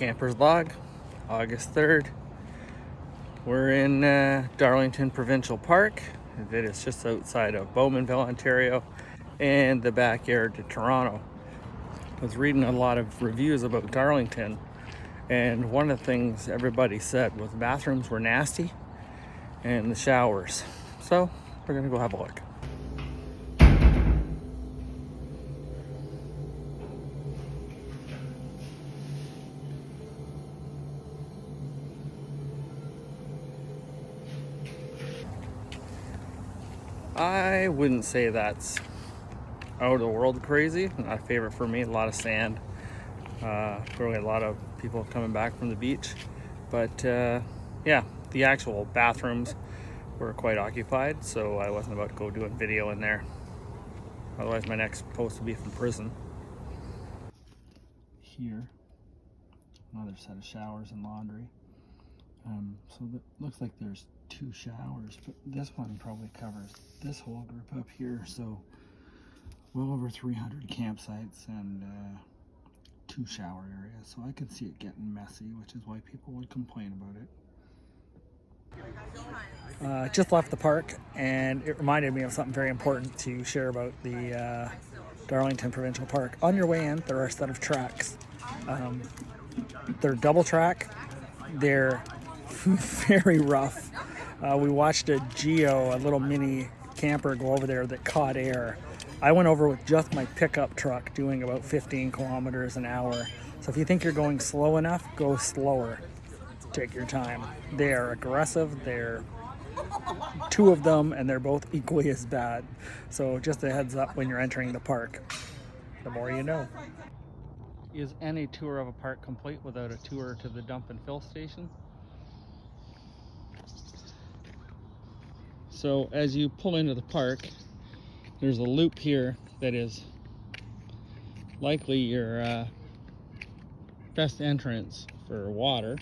Camper's Log, August 3rd. We're in Darlington Provincial Park. It is just outside of Bowmanville, Ontario, and the backyard to Toronto. I was reading a lot of reviews about Darlington, and one of the things everybody said was bathrooms were nasty and the showers. So we're gonna go have a look. I wouldn't say that's out of the world crazy. Not a favorite for me. A lot of sand. Probably a lot of people coming back from the beach. But yeah, the actual bathrooms were quite occupied, so I wasn't about to go do a video in there. Otherwise, my next post would be from prison. Here, another set of showers and laundry. So it looks like there's 2 showers, but this one probably covers this whole group up here. So well over 300 campsites and 2 shower areas. So I could see it getting messy, which is why people would complain about it. Just left the park, and it reminded me of something very important to share about the Darlington Provincial Park. On your way in, there are a set of tracks. They're double track. They're very rough. We watched a little mini camper, go over there that caught air. I went over with just my pickup truck doing about 15 kilometers an hour. So if you think you're going slow enough, go slower. Take your time. They are aggressive. They're 2 of them, and they're both equally as bad. So just a heads up when you're entering the park. The more you know. Is any tour of a park complete without a tour to the dump and fill station? So as you pull into the park, there's a loop here that is likely your best entrance for water.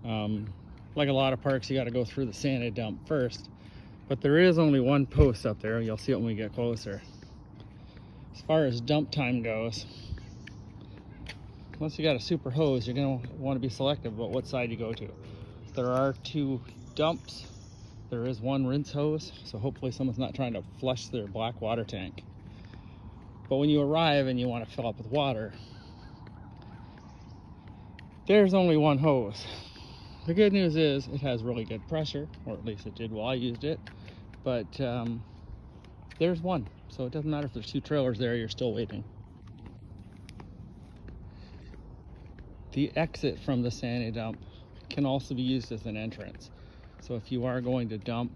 Like a lot of parks, you got to go through the sandy dump first, but there is only one post up there. You'll see it when we get closer. As far as dump time goes, once you got a super hose, you're going to want to be selective about what side you go to. There are 2 dumps. There is 1 rinse hose, so hopefully someone's not trying to flush their black water tank. But when you arrive and you want to fill up with water, there's only 1 hose. The good news is it has really good pressure, or at least it did while I used it, but there's 1. So it doesn't matter if there's 2 trailers there, you're still waiting. The exit from the sandy dump can also be used as an entrance. So if you are going to dump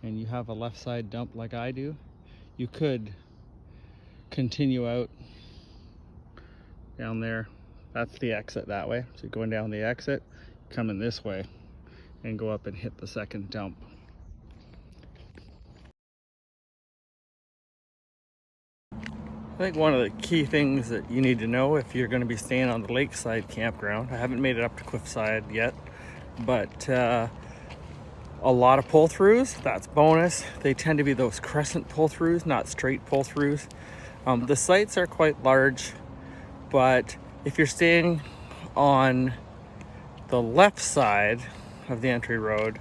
and you have a left side dump like I do, you could continue out down there. That's the exit that way. So you're going down the exit, come in this way, and go up and hit the second dump. I think one of the key things that you need to know if you're going to be staying on the Lakeside campground, I haven't made it up to Cliffside yet, but a lot of pull-throughs, that's bonus. They tend to be those crescent pull-throughs, not straight pull-throughs. The sites are quite large, but if you're staying on the left side of the entry road,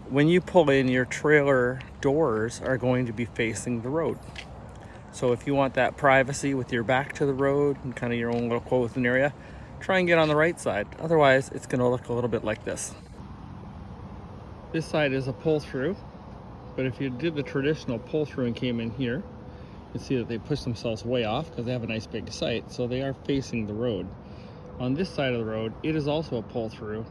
when you pull in, your trailer doors are going to be facing the road. So if you want that privacy with your back to the road and kind of your own little closed area, try and get on the right side. Otherwise, it's going to look a little bit like this. This side is a pull-through, but if you did the traditional pull-through and came in here, you see that they push themselves way off because they have a nice big site, so they are facing the road. On this side of the road, it is also a pull-through,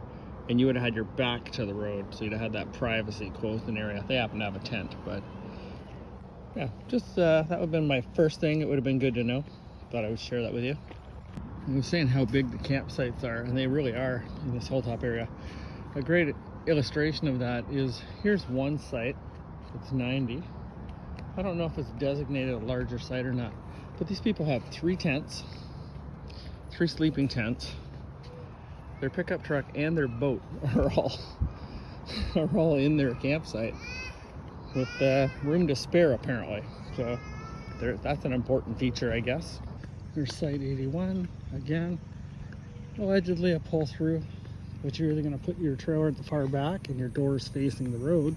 and you would have had your back to the road, so you'd have had that privacy closed in area. They happen to have a tent, but yeah, just that would have been my first thing. It would have been good to know. Thought I would share that with you. I was saying how big the campsites are, and they really are in this hilltop area. A great illustration of that is, here's one site. It's 90. I don't know if it's designated a larger site or not, but these people have 3 tents, 3 sleeping tents. Their pickup truck and their boat are all in their campsite with room to spare apparently. So that's an important feature, I guess. Here's site 81 again. allegedly a pull-through, but you're either going to put your trailer at the far back and your doors facing the road,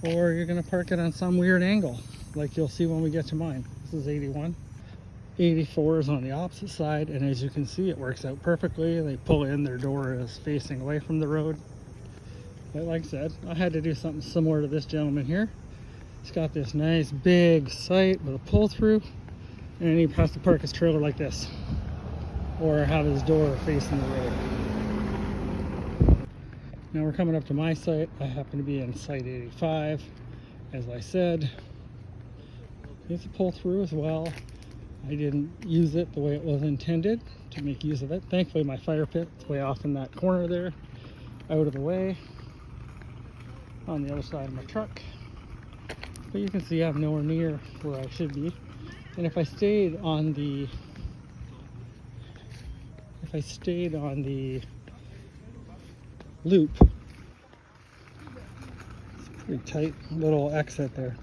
or you're going to park it on some weird angle, like you'll see when we get to mine. This is 81. 84 is on the opposite side, and as you can see, it works out perfectly. They pull in, their door is facing away from the road. But like I said, I had to do something similar to this gentleman here. He's got this nice big site with a pull-through, and he has to park his trailer like this, or have his door facing the road. Now we're coming up to my site. I happen to be in site 85. As I said, it's a pull-through as well. I didn't use it the way it was intended to make use of it. Thankfully, my fire pit is way off in that corner there, out of the way, on the other side of my truck. But you can see I'm nowhere near where I should be. And if I stayed on the loop, it's a pretty tight little exit there.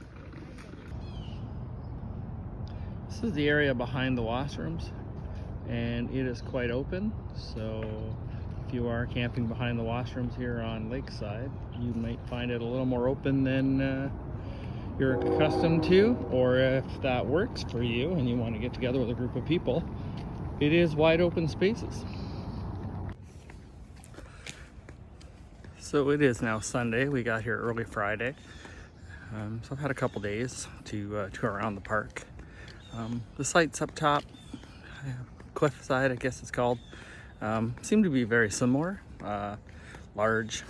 This is the area behind the washrooms, and it is quite open. So if you are camping behind the washrooms here on Lakeside, you might find it a little more open than you're accustomed to, or if that works for you and you want to get together with a group of people, it is wide open spaces. So it is now Sunday. We got here early Friday. So I've had a couple days to tour around the park. The site's up top, cliffside I guess it's called. Seem to be very similar, large,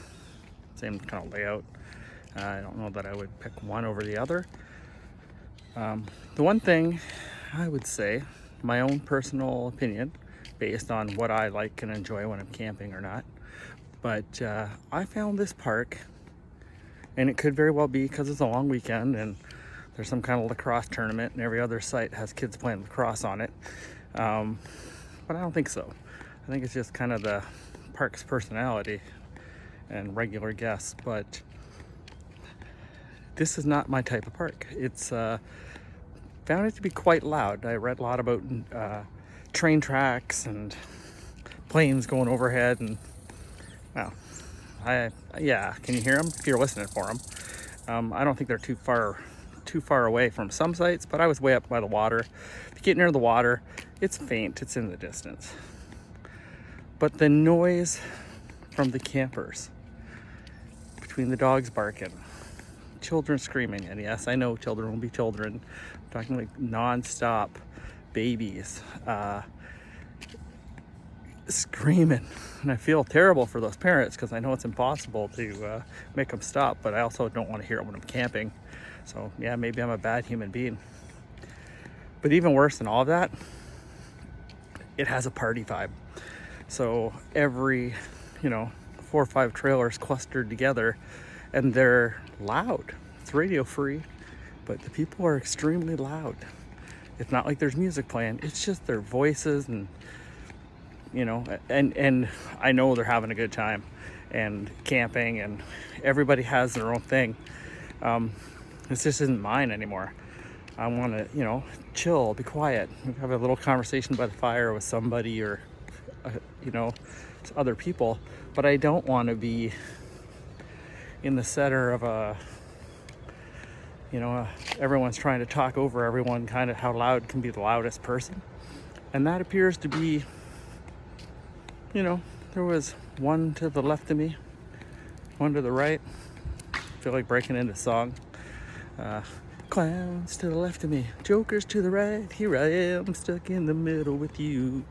same kind of layout. I don't know that I would pick one over the other. The one thing I would say, my own personal opinion, based on what I like and enjoy when I'm camping or not, but I found this park, and it could very well be because it's a long weekend and there's some kind of lacrosse tournament and every other site has kids playing lacrosse on it. But I don't think so. I think it's just kind of the park's personality and regular guests. But this is not my type of park. It's found it to be quite loud. I read a lot about train tracks and planes going overhead, and well, yeah, can you hear them? If you're listening for them, I don't think they're too far away from some sites, but I was way up by the water. If you get near the water, it's faint, it's in the distance. But the noise from the campers, between the dogs barking, children screaming, and yes, I know children will be children, I'm talking like non-stop babies screaming, and I feel terrible for those parents because I know it's impossible to make them stop, but I also don't want to hear it when I'm camping. So yeah, maybe I'm a bad human being. But even worse than all of that, it has a party vibe. So every, 4 or 5 trailers clustered together, and they're loud. It's radio free, but the people are extremely loud. It's not like there's music playing, it's just their voices, and and I know they're having a good time and camping, and everybody has their own thing. This just isn't mine anymore. I want to, chill, be quiet, have a little conversation by the fire with somebody, or, other people. But I don't want to be in the center of everyone's trying to talk over everyone, kind of how loud can be the loudest person. And that appears to be, there was one to the left of me, one to the right. I feel like breaking into song. Clowns to the left of me, jokers to the right, here I am stuck in the middle with you.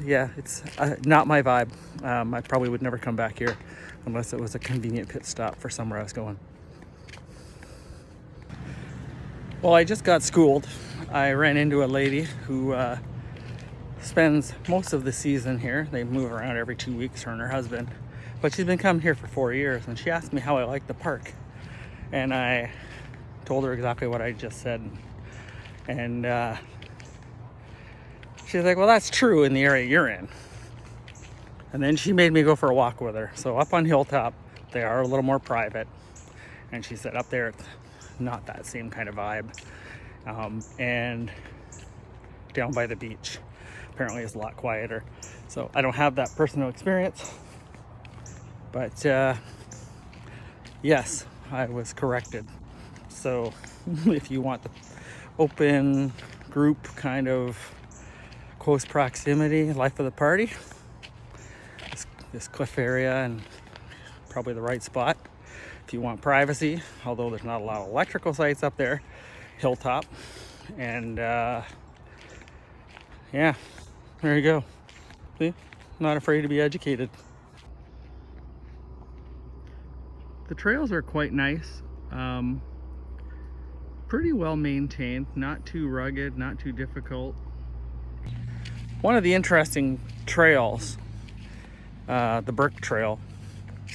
Yeah, it's not my vibe. I probably would never come back here unless it was a convenient pit stop for somewhere I was going. Well, I just got schooled. I ran into a lady who spends most of the season here. They move around every 2 weeks, her and her husband, but she's been coming here for 4 years, and she asked me how I like the park, and I told her exactly what I just said, and she's like, well, that's true in the area you're in. And then she made me go for a walk with her. So up on Hilltop, they are a little more private, and she said up there it's not that same kind of vibe. And down by the beach, apparently is a lot quieter. So I don't have that personal experience, but yes, I was corrected. So if you want the open group kind of close proximity life of the party, this cliff area and probably the right spot. If you want privacy, although there's not a lot of electrical sites up there, Hilltop. And yeah, there you go. See, not afraid to be educated. The trails are quite nice, pretty well maintained, not too rugged, not too difficult. One of the interesting trails, the Burke Trail,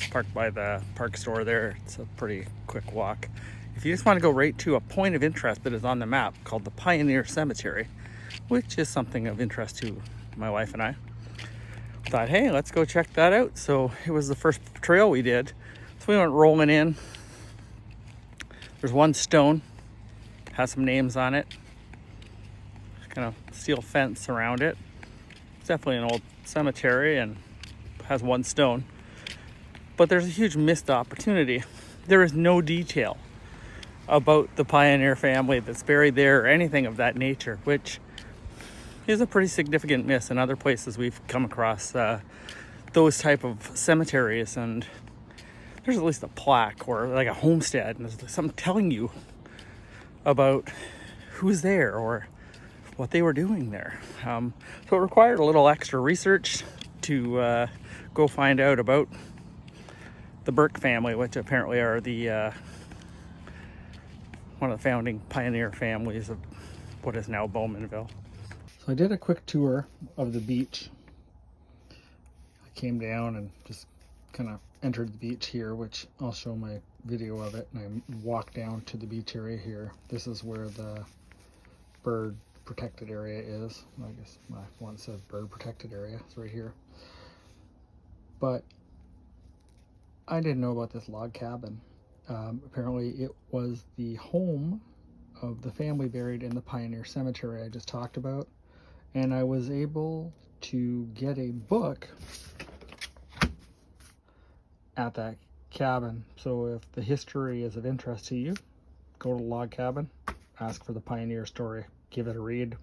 parked by the park store there. It's a pretty quick walk. If you just want to go right to a point of interest that is on the map called the Pioneer Cemetery, which is something of interest to my wife and I, thought, hey, let's go check that out. So it was the first trail we did. So we went rolling in. There's one stone, has some names on it, kind of steel fence around it. It's definitely an old cemetery and has one stone. But there's a huge missed opportunity. There is no detail about the Pioneer family that's buried there or anything of that nature, which is a pretty significant miss. In other places we've come across those type of cemeteries, and there's at least a plaque or like a homestead and there's something telling you about who's there or what they were doing there. So it required a little extra research to go find out about the Burke family, which apparently are the one of the founding pioneer families of what is now Bowmanville. So I did a quick tour of the beach. I came down and just kind of entered the beach here, which I'll show my video of it, and I walked down to the beach area here. This is where the bird protected area is. I guess my one says bird protected area. It's right here. But I didn't know about this log cabin. Apparently it was the home of the family buried in the Pioneer Cemetery I just talked about. And I was able to get a book at that cabin. So if the history is of interest to you, go to the log cabin, ask for the Pioneer story, give it a read.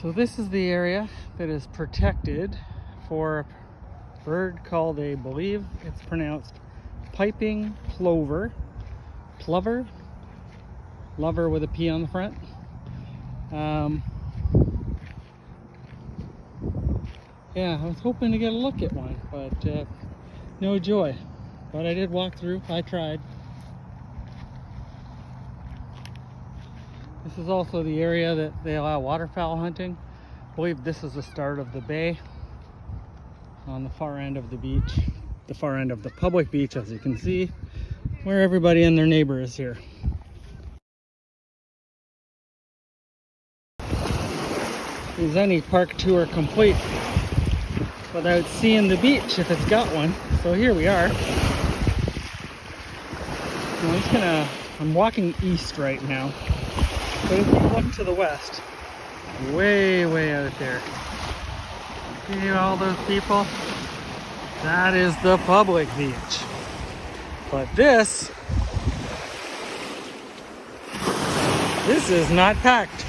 So this is the area that is protected for a bird called, I believe it's pronounced piping plover. Plover? Lover with a P on the front. Yeah, I was hoping to get a look at one, but no joy. But I did walk through, I tried. This is also the area that they allow waterfowl hunting. I believe this is the start of the bay on the far end of the beach, the far end of the public beach, as you can see, where everybody and their neighbor is here. Is any park tour complete without seeing the beach if it's got one? So here we are. I'm walking east right now. But if you look to the west, way out there, see all those people? That is the public beach. But this is not packed.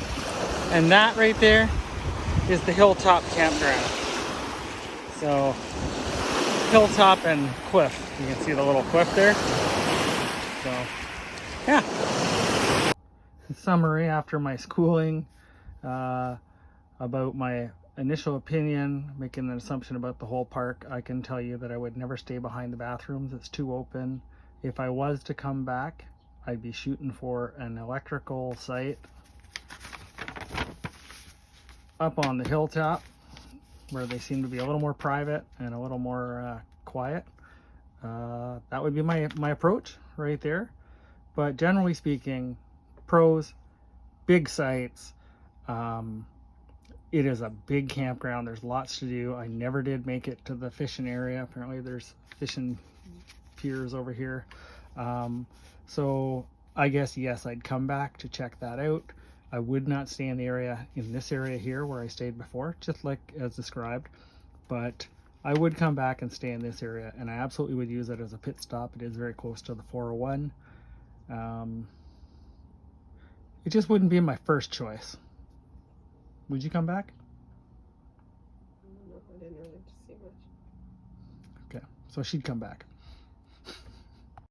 And that right there is the Hilltop Campground. So, Hilltop and cliff. You can see the little cliff there. So, yeah. In summary, after my schooling about my initial opinion, making an assumption about the whole park, I can tell you that I would never stay behind the bathrooms. It's too open. If I was to come back, I'd be shooting for an electrical site up on the hilltop where they seem to be a little more private and a little more quiet. That would be my approach right there. But generally speaking, pros, big sites. It is a big campground. There's lots to do. I never did make it to the fishing area. Apparently there's fishing piers over here. So I guess, yes, I'd come back to check that out. I would not stay in the area, in this area here where I stayed before, just like as described, but I would come back and stay in this area, and I absolutely would use it as a pit stop. It is very close to the 401. It just wouldn't be my first choice. Would you come back? I don't know. I didn't really see much. Okay, so she'd come back.